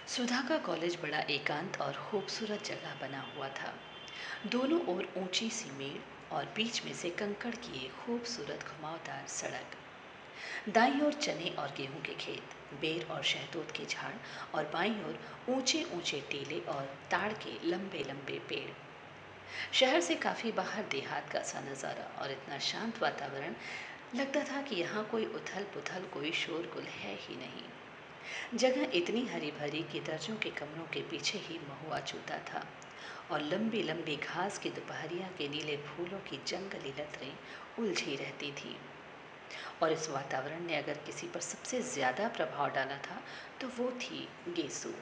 सुधा का कॉलेज बड़ा एकांत और खूबसूरत जगह बना हुआ था। दोनों ओर ऊंची सी मेड़ और बीच में से कंकड़ की एक खूबसूरत घुमावदार सड़क। दाईं ओर चने और गेहूं के खेत, बेर और शहतूत के झाड़ और बाईं ओर ऊंचे ऊंचे टीले और ताड़ के लंबे लंबे पेड़। शहर से काफ़ी बाहर देहात का सा नज़ारा और इतना शांत वातावरण। लगता था कि यहाँ कोई उथल पुथल, कोई शोरगुल है ही नहीं। जगह इतनी हरी भरी कि दर्जों के कमरों के पीछे ही महुआ चूता था और लंबी लंबी घास की दोपहरिया के नीले फूलों की जंगली लतरें उलझी रहती थीं। और इस वातावरण ने अगर किसी पर सबसे ज़्यादा प्रभाव डाला था तो वो थी गेसु।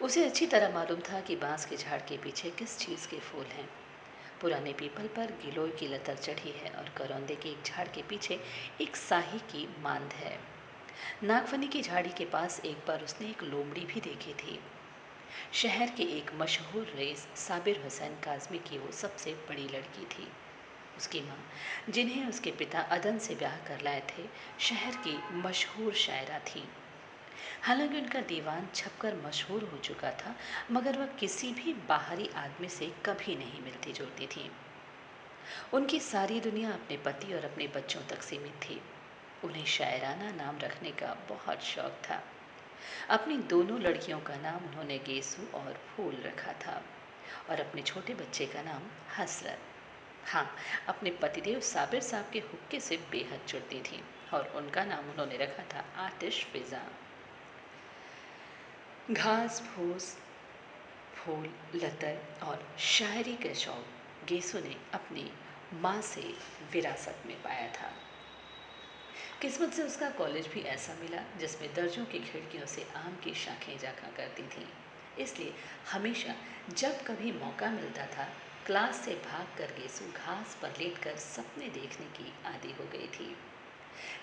उसे अच्छी तरह मालूम था कि बांस के झाड़ के पीछे किस चीज़ के फूल हैं। पुराने पीपल पर गिलोय की लतर चढ़ी है और करौंदे के एक झाड़ के पीछे एक साही की मांद है। नागफनी की झाड़ी के पास एक बार उसने एक लोमड़ी भी देखी थी। शहर के एक मशहूर रईस साबिर हुसैन काज़मी की वो सबसे बड़ी लड़की थी। उसकी माँ, जिन्हें उसके पिता अदन से ब्याह कर लाए थे, शहर की मशहूर शायरा थी। हालांकि उनका दीवान छपकर मशहूर हो चुका था, मगर वह किसी भी बाहरी आदमी से कभी नहीं मिलती जुलती थी। उनकी सारी दुनिया अपने पति और अपने बच्चों तक सीमित थी। उन्हें शायराना नाम रखने का बहुत शौक था। अपनी दोनों लड़कियों का नाम उन्होंने गेसु और फूल रखा था और अपने छोटे बच्चे का नाम हसरत। हाँ, अपने पतिदेव साबिर साहब के हुक्के से बेहद जुड़ती थी और उनका नाम उन्होंने रखा था आतिश फिजा। घास फूस, फूल, लतर और शायरी का शौक गेसु ने अपनी माँ से विरासत में पाया था। किस्मत से उसका कॉलेज भी ऐसा मिला जिसमें दर्जों की खिड़कियों से आम की शाखें झाँका करती थीं। इसलिए हमेशा जब कभी मौका मिलता था, क्लास से भाग कर गेसु घास पर लेटकर सपने देखने की आदी हो गई थी।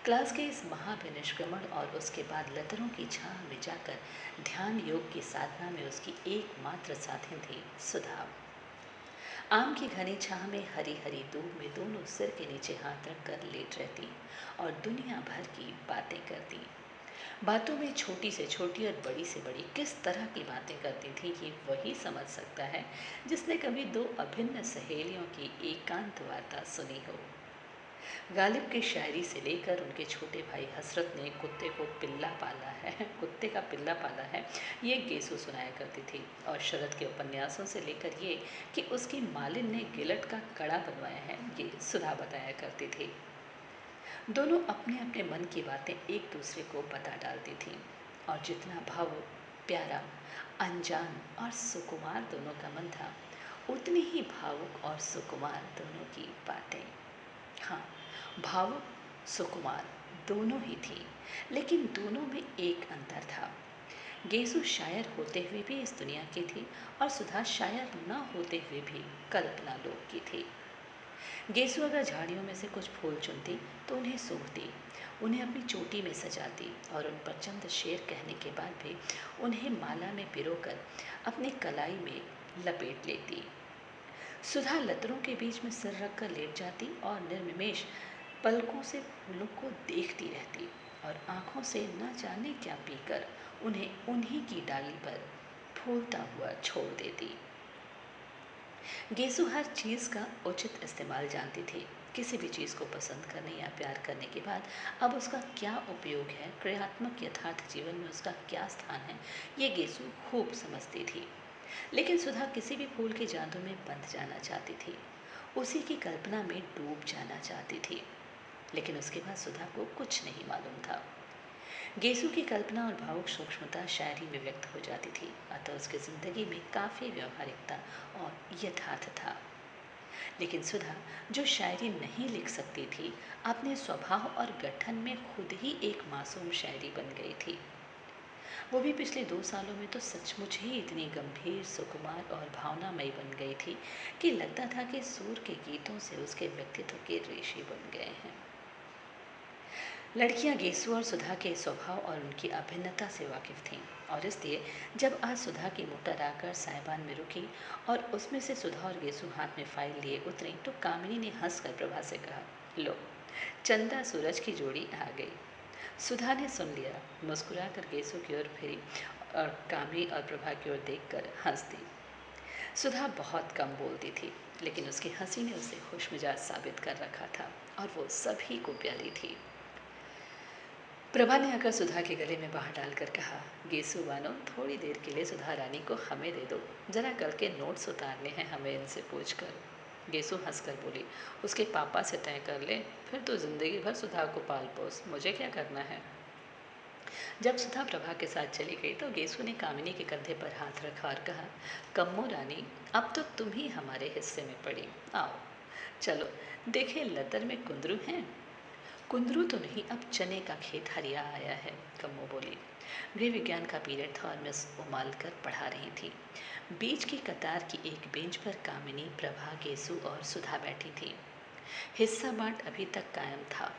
क्लास के इस महाविनिष्क्रमण और उसके बाद लतरों की छाह में जाकर ध्यान योग की साधना में उसकी एकमात्र साथी थी सुधा। आम की घनी छाह में हरी हरी धूप में दोनों सिर के नीचे हाथ रखकर लेट रहती और दुनिया भर की बातें करती। बातों में छोटी से छोटी और बड़ी से बड़ी किस तरह की बातें करती थी कि वही समझ सकता है जिसने कभी दो अभिन्न सहेलियों की एकांत वार्ता सुनी हो। गालिब की शायरी से लेकर उनके छोटे भाई हसरत ने कुत्ते को पिल्ला पाला है कुत्ते का पिल्ला पाला है, ये गेसु सुनाया करती थी। और शरद के उपन्यासों से लेकर ये कि उसकी मालिन ने गिलट का कड़ा बनवाया है, ये सुधा बताया करती थी। दोनों अपने अपने मन की बातें एक दूसरे को बता डालती थीं और जितना भावुक, प्यारा, अनजान और सुकुमार दोनों का मन था, उतनी ही भावुक और सुकुमार दोनों की बातें। हाँ, भावुक, सुकुमार दोनों ही थी, लेकिन दोनों में एक अंतर था। गेसु शायर होते हुए भी इस दुनिया की थी और सुधा शायर न होते हुए भी कल्पना लोक की थी। गेसु अगर झाड़ियों में से कुछ फूल चुनती तो उन्हें सूंघती, उन्हें अपनी चोटी में सजाती और उन पर चंद शेर कहने के बाद भी उन्हें माला में पिरोकर अपनी कलाई में लपेट लेती। सुधा लतरों के बीच में सिर रखकर लेट जाती और निर्निमेष पलकों से फूलों को देखती रहती और आंखों से न जाने क्या पीकर उन्हें उन्हीं की डाली पर फूलता हुआ छोड़ देती। गेसु हर चीज़ का उचित इस्तेमाल जानती थी। किसी भी चीज़ को पसंद करने या प्यार करने के बाद अब उसका क्या उपयोग है, क्रियात्मक यथार्थ जीवन में उसका क्या स्थान है, ये गेसु खूब समझती थी। लेकिन सुधा किसी भी फूल के जादू में बंध जाना चाहती थी, उसी की कल्पना में डूब जाना चाहती थी। लेकिन उसके बाद सुधा को कुछ नहीं मालूम था। गेसु की कल्पना और भावुक सूक्ष्मता शायरी में व्यक्त हो जाती थी, अतः उसकी जिंदगी में काफ़ी व्यवहारिकता और यथार्थ था। लेकिन सुधा, जो शायरी नहीं लिख सकती थी, अपने स्वभाव और गठन में खुद ही एक मासूम शायरी बन गई थी। वो भी पिछले 2 सालों में तो सचमुच ही इतनी गंभीर, सुकुमार और भावनामयी बन गई थी कि लगता था कि सूर के गीतों से उसके व्यक्तित्व के रेशे बन गए हैं। लड़कियां गेसु और सुधा के स्वभाव और उनकी अभिन्नता से वाकिफ थीं और इसलिए जब आज सुधा की मोटर आकर साहिबान में रुकी और उसमें से सुधा और गेसु हाथ में फाइल लिए उतरी तो कामिनी ने हंसकर प्रभा से कहा, लो, चंदा सूरज की जोड़ी आ गई। सुधा ने सुन लिया, मुस्कुराकर गेसु की ओर फिरी और कामिनी और प्रभा की ओर देखकर हंस दी। सुधा बहुत कम बोलती थी, लेकिन उसकी हंसी ने उसे खुशमिजाज साबित कर रखा था और वो सभी को प्यारी थी। प्रभा ने आकर सुधा के गले में बाहर डालकर कहा, गेसु बानो, थोड़ी देर के लिए सुधा रानी को हमें दे दो, जरा कल के नोट्स उतारने हैं हमें इनसे पूछकर। गेसु हंसकर बोली, उसके पापा से तय कर ले, फिर तो जिंदगी भर सुधा को पाल पोस, मुझे क्या करना है। जब सुधा प्रभा के साथ चली गई तो गेसु ने कामिनी के कंधे पर हाथ रखा और कहा, कम्मो रानी, अब तो तुम ही हमारे हिस्से में पड़ी, आओ चलो देखे लतर में कुंदरू हैं। कुंदरू तो नहीं, अब चने का खेत हरिया आया है, कम्मो बोली। गृह विज्ञान का पीरियड था और मिस उमाल कर पढ़ा रही थी। बीच की कतार की एक बेंच पर कामिनी, प्रभा, गेसु और सुधा बैठी थी। हिस्सा बांट अभी तक कायम था,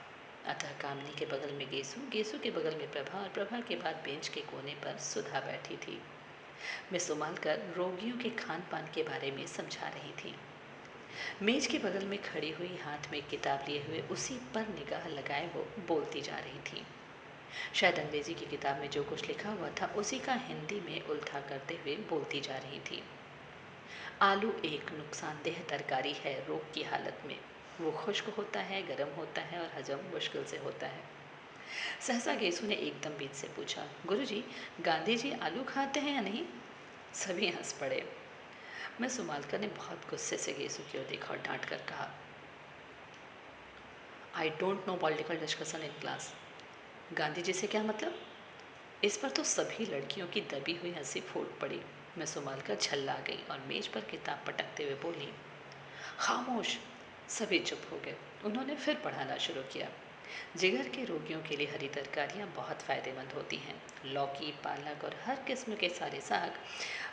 अतः कामिनी के बगल में गेसु, गेसु के बगल में प्रभा और प्रभा के बाद बेंच के कोने पर सुधा बैठी थी। मिस उमाल कर रोगियों के खान पान के बारे में समझा रही थी। मेज के बगल में खड़ी हुई हाथ में किताब लिए हुए उसी पर निगाह लगाए वो बोलती जा रही थी। शायद अंग्रेजी की किताब में जो कुछ लिखा हुआ था उसी का हिंदी में उल्था करते हुए बोलती जा रही थी। आलू एक नुकसानदेह तरकारी है रोग की हालत में। वो खुश्क होता है, गर्म होता है और हजम मुश्किल से होता है। सहसा गेसु ने एकदम बीच से पूछा, गुरुजी, गांधी जी आलू खाते हैं या नहीं? सभी हंस पड़े। मिस उमालकर ने बहुत गुस्से से गेसु की ओर देखा और डांट कर कहा, I don't know political discussion in class. Gandhi ji से क्या मतलब? इस पर तो सभी लड़कियों की दबी हुई हंसी फूट पड़ी। मिस उमालकर झल्ला गई और मेज पर किताब पटकते हुए बोली, खामोश। सभी चुप हो गए। उन्होंने फिर पढ़ाना शुरू किया। जिगर के रोगियों के लिए हरी तरकारियाँ बहुत फ़ायदेमंद होती हैं। लौकी, पालक और हर किस्म के सारे साग,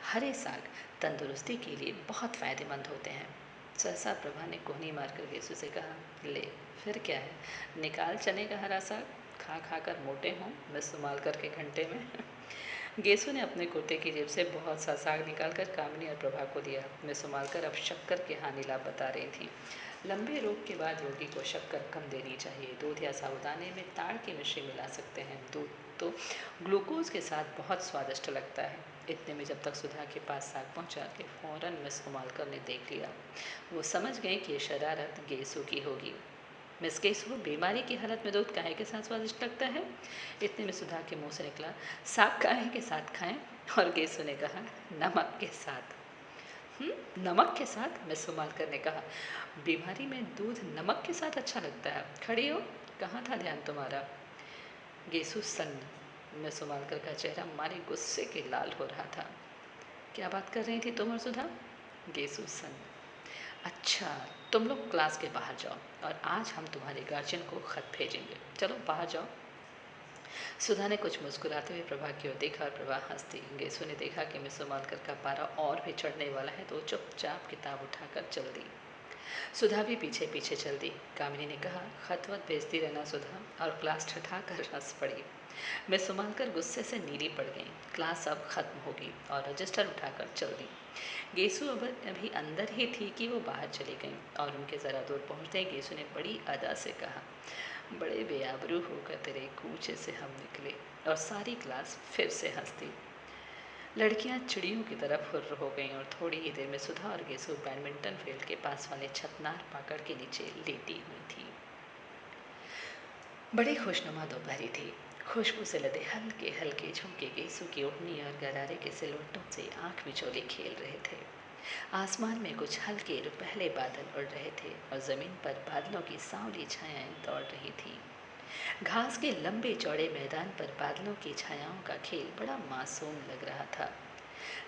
हरे साग तंदुरुस्ती के लिए बहुत फ़ायदेमंद होते हैं। सहसा प्रभा ने कोहनी मारकर गेसु से कहा, ले फिर क्या है, निकाल चने का हरा साग, खा खा कर मोटे हों मिस उमालकर के घंटे में। गेसु ने अपने कुर्ते की जेब से बहुत सा साग निकालकर कामिनी और प्रभा को दिया। मिस उमालकर अब शक्कर के हानि लाभ बता रही थी। लंबे रोग के बाद रोगी को शक्कर कम देनी चाहिए। दूध या साबुदाने में ताड़ की मिश्री मिला सकते हैं। दूध तो ग्लूकोज के साथ बहुत स्वादिष्ट लगता है। इतने में जब तक सुधा के पास साग पहुंचा कि फौरन मिस उमालकर ने देख लिया। वो समझ गए कि ये शरारत गेसु की होगी। मिस गेसु, बीमारी की हालत में दूध काहे के साथ स्वादिष्ट लगता है? इतने में सुधा के मुंह से निकला, साग काहे के साथ खाएं? और गेसु ने कहा, नमक के साथ। नमक के साथ? मिस उमालकर ने कहा, बीमारी में दूध नमक के साथ अच्छा लगता है। खड़ी हो, कहाँ था ध्यान तुम्हारा? गेसु सन्न। मिस उमालकर का चेहरा मारे गुस्से के लाल हो रहा था। क्या बात कर रही थी तुम और सुधा? गेसु सन्न। अच्छा, तुम लोग क्लास के बाहर जाओ और आज हम तुम्हारे गार्जियन को खत भेजेंगे। चलो बाहर जाओ। सुधा ने कुछ मुस्कुराते हुए प्रभा की ओर देखा और प्रभा हंस दी। गेसु ने देखा कि मिस उमालकर का पारा और भी चढ़ने वाला है तो चुपचाप किताब उठाकर चल दी। सुधा भी पीछे पीछे चल दी। कामिनी ने कहा, खत वत भेजती रहना सुधा, और क्लास ठठा कर हंस पड़ी। मिस उमालकर गुस्से से नीली पड़ गई। क्लास अब खत्म होगी और रजिस्टर उठाकर चल दी। गेसु अब अभी अंदर ही थी कि वो बाहर चली गई और उनके ज़रा दूर पहुँचते गेसु ने बड़ी अदा से कहा, बड़े बेआबरू होकर तेरे कूचे से हम निकले। और सारी क्लास फिर से हंस दी। लड़कियां चिड़ियों की तरह फुर्र हो गईं और थोड़ी ही देर में सुधा और गेसु बैडमिंटन फील्ड के पास वाले छतनार पाकड़ के नीचे लेटी हुई थी। बड़ी खुशनुमा दोपहरी थी। खुशबू से लदे हल्के हल्के झुमके गेसु की ओढ़नी और गरारे के सिलवटों से आंख मिचोले खेल रहे थे। आसमान में कुछ हल्के रुपहले बादल उड़ रहे थे और ज़मीन पर बादलों की सांवली छायाएं दौड़ रही थीं। घास के लंबे चौड़े मैदान पर बादलों की छायाओं का खेल बड़ा मासूम लग रहा था।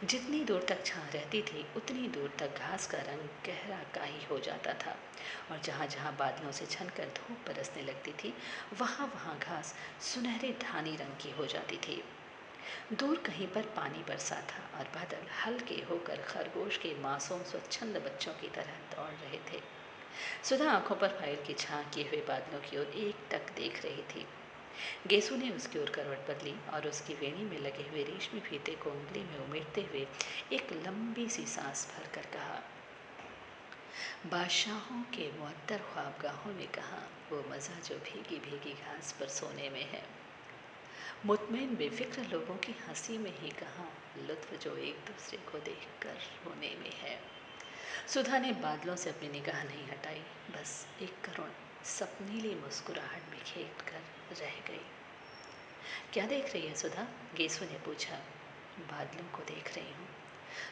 जितनी दूर तक छां रहती थी उतनी दूर तक घास का रंग गहरा काई हो जाता था और जहाँ जहाँ बादलों से छनकर धूप बरसने लगती थी वहाँ वहाँ घास सुनहरे धानी रंग की हो जाती थी। दूर कहीं पर पानी बरसा था और बादल हल्के होकर खरगोश के मासूम स्वच्छंद बच्चों की तरह दौड़ रहे थे। सुधा आंखों पर फाइल की छां किए हुए बादलों की ओर एक टक देख रही थी। गेसु ने उसकी ओर करवट बदली और उसकी वेणी में लगे हुए रेशमी फीते को उंगली में उमेरते हुए एक लंबी सी सांस भरकर कहा, बादशाहों के मुअत्तर ख्वाबगाहों ने कहा, वो मज़ा जो भीगी भीगी घास पर सोने में है, मुतमईन बेफिक्र लोगों की हंसी में ही कहाँ, लुत्फ जो एक दूसरे को देखकर रोने में है। सुधा ने बादलों से अपनी निगाह नहीं हटाई, बस एक करुण सपनीली मुस्कुराहट बिखेर कर रह गई। क्या देख रही है सुधा? गेसु ने पूछा। बादलों को देख रही हूँ,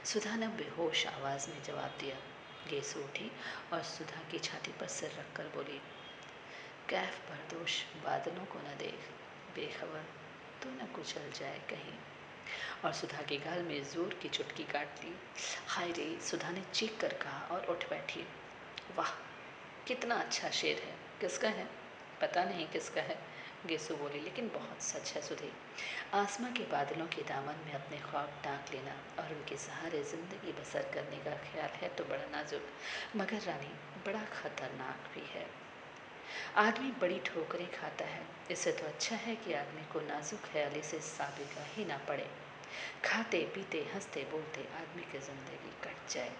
सुधा ने बेहोश आवाज़ में जवाब दिया। गेसु उठी और सुधा की छाती पर सिर रखकर बोली, कैफ बरदोश बादलों को न देख, बेखबर तो न कुचल जाए कहीं। और सुधा के गाल में जोर की चुटकी काट ली। हाय रे, सुधा ने चीख कर कहा और उठ बैठी। वाह, कितना अच्छा शेर है। किसका है? पता नहीं किसका है, गेसु बोली, लेकिन बहुत सच है सुधे। आसमां के बादलों के दामन में अपने ख्वाब टाँक लेना और उनके सहारे ज़िंदगी बसर करने का ख्याल है तो बड़ा नाजुक, मगर रानी बड़ा ख़तरनाक भी है। आदमी बड़ी ठोकरें खाता है, इससे तो अच्छा है कि आदमी को नाजुक ख्याली से साबिका ही ना पड़े। खाते पीते हंसते बोलते आदमी की ज़िंदगी कट जाए।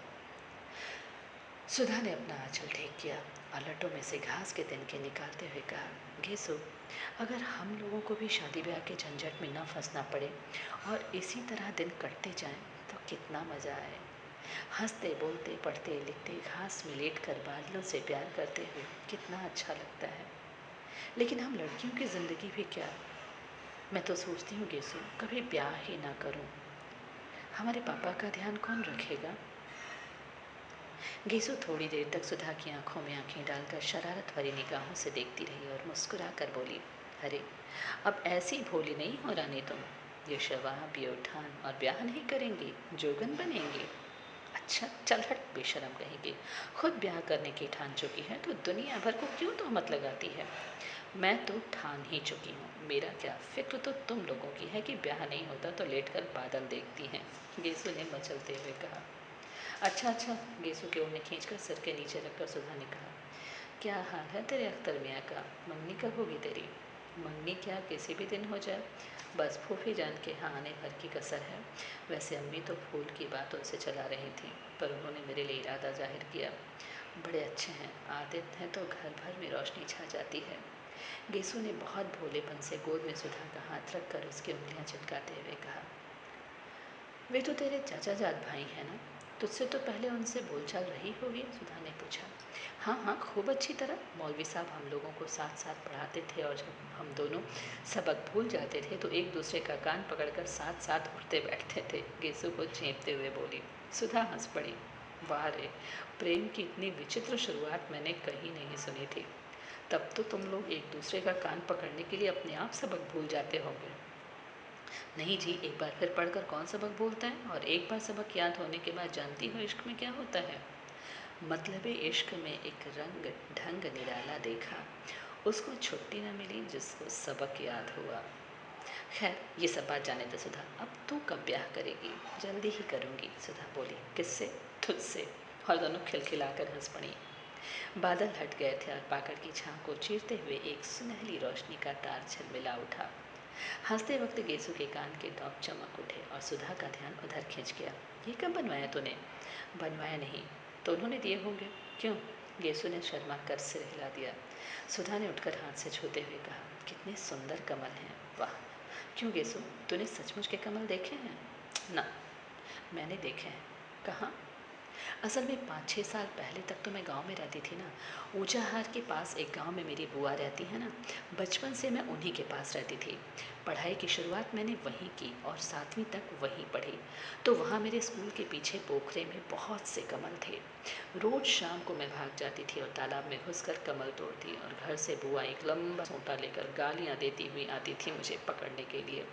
सुधा ने अपना आंचल ठीक किया और लटों में से घास के तिनके निकालते हुए कहा, गेसु, अगर हम लोगों को भी शादी ब्याह के झंझट में न फंसना पड़े और इसी तरह दिन कटते जाएं तो कितना मज़ा आए। हंसते बोलते पढ़ते लिखते घास में लेट कर बादलों से प्यार करते हुए कितना अच्छा लगता है। लेकिन हम लड़कियों की ज़िंदगी भी क्या। मैं तो सोचती हूँ गेसु, कभी ब्याह ही ना करूँ। हमारे पापा का ध्यान कौन रखेगा? गेसु थोड़ी देर तक सुधा की आंखों में आंखें डालकर शरारत भरी निगाहों से देखती रही और मुस्कुरा कर बोली, अरे अब ऐसी भोली नहीं हो रानी तुम। ये शवाब ये उठान और ब्याह नहीं करेंगी, जोगन बनेंगे। अच्छा चल हट बेशरम कहेंगे, खुद ब्याह करने की ठान चुकी है तो दुनिया भर को क्यों तोहमत लगाती है। मैं तो ठान ही चुकी हूँ, मेरा क्या, फिक्र तो तुम लोगों की है कि ब्याह नहीं होता तो लेटकर बादल देखती हैं, गेसु ने मचलते हुए कहा। अच्छा अच्छा, गेसु के ओढ़ने खींचकर सिर के नीचे रखकर सुधा ने कहा, क्या हाल है तेरे अख्तर मियाँ का? मंगनी कब होगी तेरी? मंगनी क्या किसी भी दिन हो जाए, बस फूफी जान के यहाँ आने भर की कसर है। वैसे अम्मी तो फूल की बातों से चला रही थी, पर उन्होंने मेरे लिए इरादा जाहिर किया। बड़े अच्छे हैं, आते हैं तो घर भर में रोशनी छा जाती है। गेसु ने बहुत भोलेपन से गोद में सुधा का हाथ रखकर उसकी उंगलियां चिपकाते हुए कहा, वे तो तेरे चाचा जात भाई हैं ना, तुझसे तो पहले उनसे बोलचाल रही होगी? सुधा ने पूछा। हाँ हाँ, खूब अच्छी तरह। मौलवी साहब हम लोगों को साथ साथ पढ़ाते थे और जब हम दोनों सबक भूल जाते थे तो एक दूसरे का कान पकड़कर साथ साथ उठते बैठते थे, गेसु को चेपते हुए बोली। सुधा हंस पड़ी। वाह रे, प्रेम की इतनी विचित्र शुरुआत मैंने कहीं नहीं सुनी थी। तब तो तुम लोग एक दूसरे का कान पकड़ने के लिए अपने आप सबक भूल जाते होंगे। नहीं जी, एक बार फिर पढ़कर कौन सबक भूलता है, और एक बार सबक याद होने के बाद जानती हो इश्क में क्या होता है। मतलब इश्क में एक रंग ढंग निराला देखा, उसको छुट्टी न मिली जिसको सबक याद हुआ। खैर ये सब बात जाने दे सुधा, अब तू कब ब्याह करेगी? जल्दी ही करूँगी, सुधा बोली। किससे? तुझसे। और दोनों खिलखिलाकर हंस पड़ी। बादल हट गए थे और पाकड़ की छां को चीरते हुए एक सुनहली रोशनी का तार झलमिला उठा। हंसते वक्त गेसु के कान के टॉप चमक उठे और सुधा का ध्यान उधर खिंच गया। ये कब बनवाया तूने? बनवाया नहीं तो उन्होंने दिए होंगे। क्यों? गेसु ने शर्मा कर सिर हिला दिया। सुधा ने उठकर हाथ से छूते हुए कहा, कितने सुंदर कमल हैं। वाह। क्यों गेसु, तूने सचमुच के कमल देखे हैं? ना, मैंने देखे हैं। कहाँ? असल में 5-6 साल पहले तक तो मैं गांव में रहती थी ना। ऊंचाहार के पास एक गांव में मेरी बुआ रहती है ना, बचपन से मैं उन्हीं के पास रहती थी। पढ़ाई की शुरुआत मैंने वहीं की और 7वीं तक वहीं पढ़ी। तो वहाँ मेरे स्कूल के पीछे पोखरे में बहुत से कमल थे। रोज़ शाम को मैं भाग जाती थी और तालाब में घुसकर कमल तोड़ती और घर से बुआ एक लंबा सोंटा लेकर गालियाँ देती हुई आती थी मुझे पकड़ने के लिए।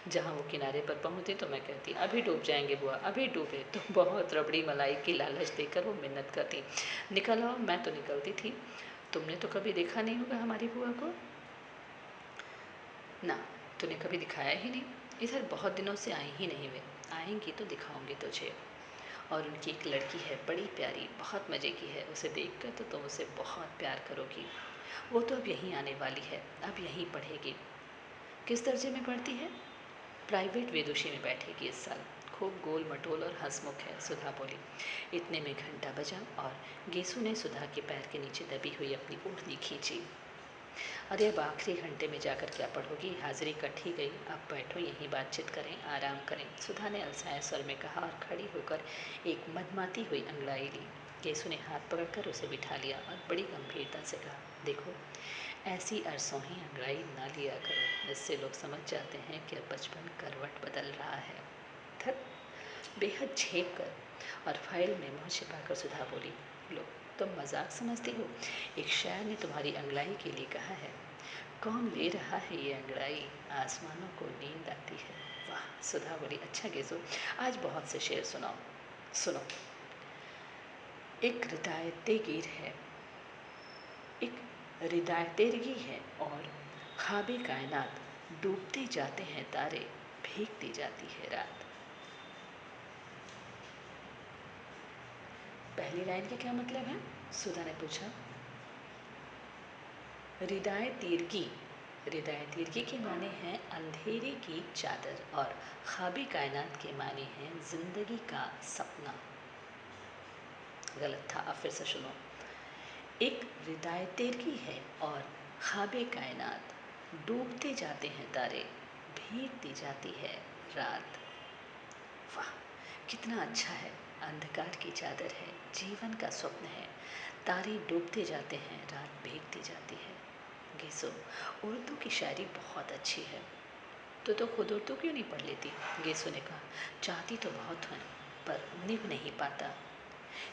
जहाँ वो किनारे पर पहुँचती तो मैं कहती, अभी डूब जाएंगे बुआ, अभी डूबे। तो बहुत रबड़ी मलाई की लालच देकर वो मिन्नत करती, निकल आओ। मैं तो निकलती थी। तुमने तो कभी देखा नहीं होगा हमारी बुआ को। ना, तूने कभी दिखाया ही नहीं। इधर बहुत दिनों से आई ही नहीं वे। आएंगी तो दिखाऊंगी तुझे। और उनकी एक लड़की है, बड़ी प्यारी, बहुत मज़े की है। उसे देखकर तो तुम उसे बहुत प्यार करोगी। वो तो अब यहीं आने वाली है, अब यहीं पढ़ेगी। किस दर्जे में पढ़ती है? प्राइवेट विदुषी में बैठेगी इस साल। खूब गोल मटोल और हंसमुख है, सुधा बोली। इतने में घंटा बजा और गेसु ने सुधा के पैर के नीचे दबी हुई अपनी ओढ़नी खींची। अरे अब आखिरी घंटे में जाकर क्या पढ़ोगी, हाजिरी कट ही गई, अब बैठो यहीं बातचीत करें, आराम करें, सुधा ने अलसाए स्वर में कहा और खड़ी होकर एक मदमाती हुई अंगड़ाई ली। केसु ने हाथ पकड़कर उसे बिठा लिया और बड़ी गंभीरता से कहा, देखो ऐसी अरसोही अंगड़ाई ना लिया करो, इससे लोग समझ जाते हैं कि अब बचपन करवट बदल रहा है। थक बेहद झेप कर और फाइल में मुँह छिपाकर सुधा बोली, लो तुम मजाक समझती हो, एक शायर ने तुम्हारी अंगड़ाई के लिए कहा है। कौन ले रहा है ये अंगड़ाई, आसमानों को नींद आती है। वाह, सुधा बोली, अच्छा गेसो, आज बहुत से शेर सुनाओ। सुनो, एक रिदायतेगीर है, एक रिदायतेरगी है और ख्वाबे कायनात, डूबते जाते हैं तारे, भीगती जाती है रात। पहली लाइन का क्या मतलब है, सुधा ने पूछा। रिदायतीरगी, रिदायतीरगी के माने हैं अंधेरे की चादर और ख्वाबे कायनात के माने हैं जिंदगी का सपना। गलत था, अब फिर से सुनो। एक रिदायतेरगी है और ख्वाबे कायनात, डूबते जाते हैं तारे, भीगती जाती है रात। वाह, कितना अच्छा है, अंधकार की चादर है, जीवन का स्वप्न है, तारे डूबते जाते हैं, रात भीगती जाती है। गेसो, उर्दू की शायरी बहुत अच्छी है, तो खुद उर्दू क्यों नहीं पढ़ लेती, गेसो ने कहा। चाहती तो बहुत हूँ पर निभ नहीं पाता।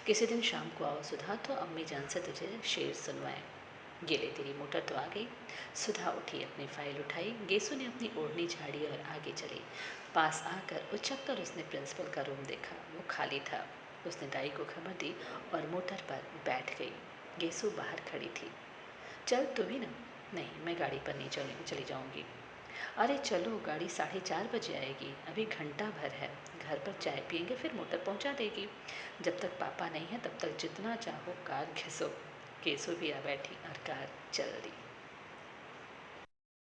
किसी दिन शाम को आओ सुधा, तो अम्मी जान से तुझे शेर सुनवाएं। ये ले तेरी मोटर तो आ गई। सुधा उठी, अपनी फाइल उठाई, गेसु ने अपनी ओढ़नी झाड़ी और आगे चली। पास आकर उचक कर उसने प्रिंसिपल का रूम देखा, वो खाली था। उसने दाई को खबर दी और मोटर पर बैठ गई। गेसु बाहर खड़ी थी। चल तू भी ना। नहीं, मैं गाड़ी पर नहीं चली जाऊंगी। अरे चलो, गाड़ी 4:30 बजे आएगी, अभी घंटा भर है, घर पर चाय पियेंगे फिर मोटर पहुंचा देगी। जब तक पापा नहीं है तब तक जितना चाहो कार घिसो। केसु भी आ बैठी और कार चल दी।